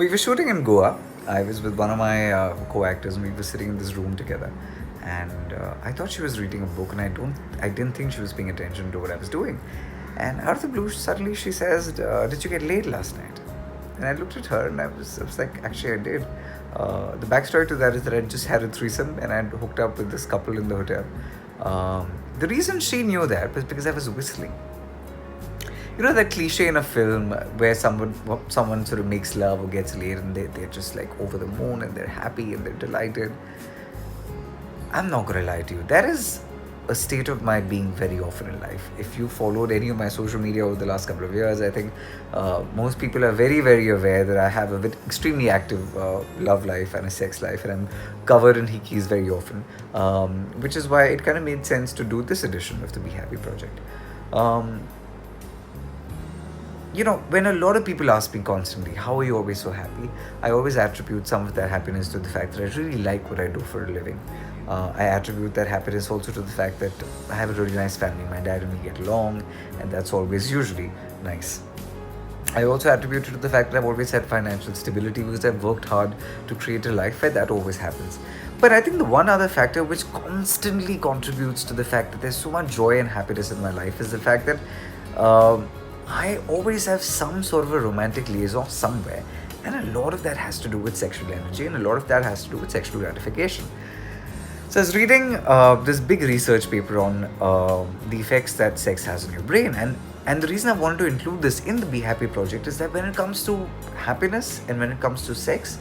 We were shooting in Goa. I was with one of my co-actors, and we were sitting in this room together. And I thought she was reading a book, and I didn't think she was paying attention to what I was doing. And out of the blue, suddenly she says, "Did you get laid last night?" And I looked at her, and I was like, "Actually, I did." The backstory to that is that I just had a threesome, and I'd hooked up with this couple in the hotel. The reason she knew that was because I was whistling. You know that cliche in a film where someone sort of makes love or gets laid and they're just like over the moon and they're happy and they're delighted. I'm not gonna lie to you. That is a state of my being very often in life. If you followed any of my social media over the last couple of years, I think most people are very, very aware that I have a extremely active love life and a sex life, and I'm covered in hikis very often, which is why it kind of made sense to do this edition of the Be Happy project. When a lot of people ask me constantly, how are you always so happy? I always attribute some of that happiness to the fact that I really like what I do for a living. I attribute that happiness also to the fact that I have a really nice family. My dad and me get along, and that's always usually nice. I also attribute it to the fact that I've always had financial stability because I've worked hard to create a life where that always happens. But I think the one other factor which constantly contributes to the fact that there's so much joy and happiness in my life is the fact that I always have some sort of a romantic liaison somewhere, and a lot of that has to do with sexual energy, and a lot of that has to do with sexual gratification. So I was reading this big research paper on the effects that sex has on your brain, and the reason I wanted to include this in the Be Happy project is that when it comes to happiness and when it comes to sex,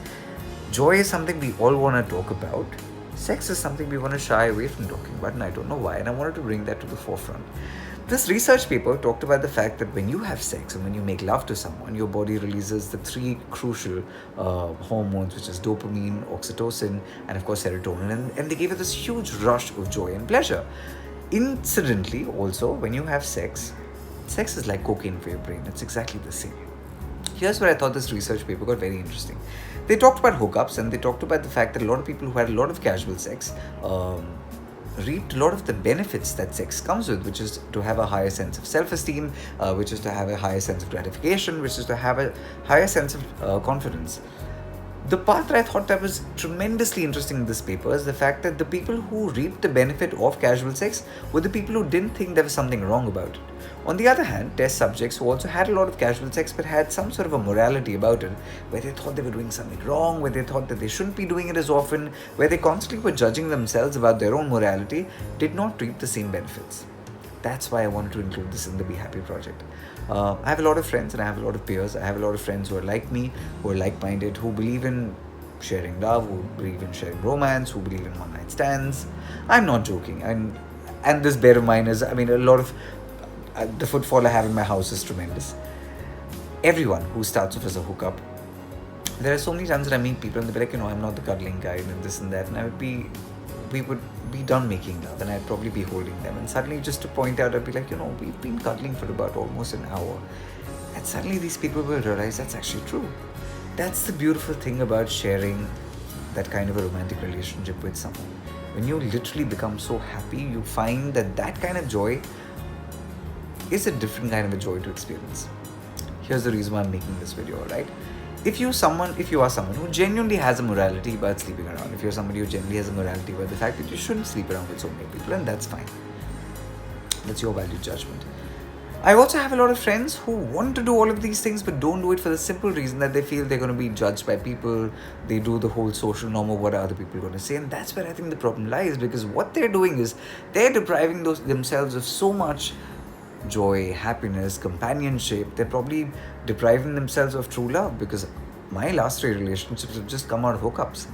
joy is something we all want to talk about. Sex is something we want to shy away from talking about, and I don't know why, and I wanted to bring that to the forefront. This research paper talked about the fact that when you have sex and when you make love to someone, your body releases the three crucial hormones, which is dopamine, oxytocin, and of course serotonin, and they give it this huge rush of joy and pleasure. Incidentally, also, when you have sex is like cocaine for your brain. It's exactly the same. Here's where I thought this research paper got very interesting. They talked about hookups, and they talked about the fact that a lot of people who had a lot of casual sex reaped a lot of the benefits that sex comes with, which is to have a higher sense of self-esteem, which is to have a higher sense of gratification, which is to have a higher sense of confidence. The part that I thought that was tremendously interesting in this paper is the fact that the people who reaped the benefit of casual sex were the people who didn't think there was something wrong about it. On the other hand, test subjects who also had a lot of casual sex but had some sort of a morality about it, where they thought they were doing something wrong, where they thought that they shouldn't be doing it as often, where they constantly were judging themselves about their own morality, did not reap the same benefits. That's why I wanted to include this in the Be Happy project. I have a lot of friends and I have a lot of peers. I have a lot of friends who are like me, who are like-minded, who believe in sharing love, who believe in sharing romance, who believe in one-night stands. I'm not joking. And this, bear in mind, is, a lot of the footfall I have in my house is tremendous. Everyone who starts off as a hookup, there are so many times that I meet people and they'll be like, I'm not the cuddling guy and this and that, and we would be done making love and I'd probably be holding them, and suddenly just to point out, I'd be like, we've been cuddling for about almost an hour, and suddenly these people will realize that's actually true. That's the beautiful thing about sharing that kind of a romantic relationship with someone. When you literally become so happy, you find that kind of joy is a different kind of a joy to experience. Here's the reason why I'm making this video, right? If you are someone who genuinely has a morality about sleeping around, if you're somebody who genuinely has a morality about the fact that you shouldn't sleep around with so many people, and that's fine. That's your value judgment. I also have a lot of friends who want to do all of these things but don't do it for the simple reason that they feel they're going to be judged by people. They do the whole social norm of what are other people going to say, and that's where I think the problem lies, because what they're doing is they're depriving themselves of so much joy, happiness, companionship. They're probably depriving themselves of true love, because my last 3 relationships have just come out of hookups.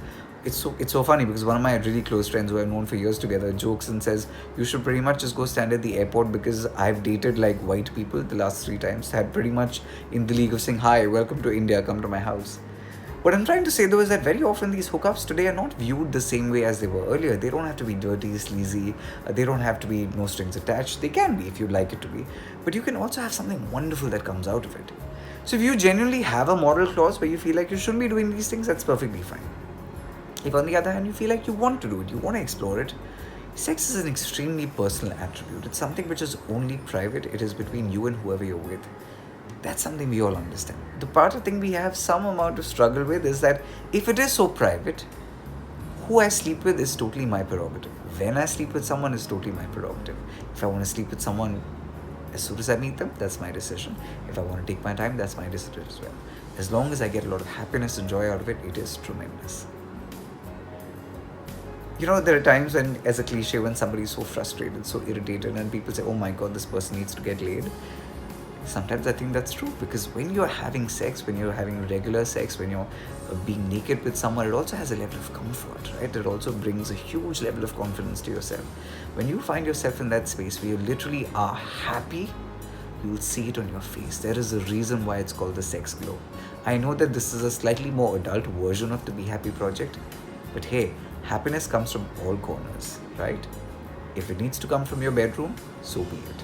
It's so funny because one of my really close friends who I've known for years together jokes and says, you should pretty much just go stand at the airport, because I've dated like white people the last 3 times, had pretty much in the league of saying, hi, welcome to India, come to my house. What I'm trying to say though is that very often these hookups today are not viewed the same way as they were earlier. They don't have to be dirty, sleazy. They don't have to be no strings attached. They can be if you'd like it to be. But you can also have something wonderful that comes out of it. So if you genuinely have a moral clause where you feel like you shouldn't be doing these things, that's perfectly fine. If on the other hand you feel like you want to do it, you want to explore it, sex is an extremely personal attribute. It's something which is only private. It is between you and whoever you're with. That's something we all understand. The part I think we have some amount of struggle with is that if it is so private, who I sleep with is totally my prerogative. When I sleep with someone is totally my prerogative. If I want to sleep with someone as soon as I meet them, that's my decision. If I want to take my time, that's my decision as well. As long as I get a lot of happiness and joy out of it, it is tremendous. There are times when, as a cliche, when somebody is so frustrated, so irritated, and people say, oh my god, this person needs to get laid. Sometimes I think that's true, because when you're having sex, when you're having regular sex, when you're being naked with someone, it also has a level of comfort, right? It also brings a huge level of confidence to yourself. When you find yourself in that space where you literally are happy, you'll see it on your face. There is a reason why it's called the sex glow. I know that this is a slightly more adult version of the Be Happy project, but hey, happiness comes from all corners, right? If it needs to come from your bedroom, so be it.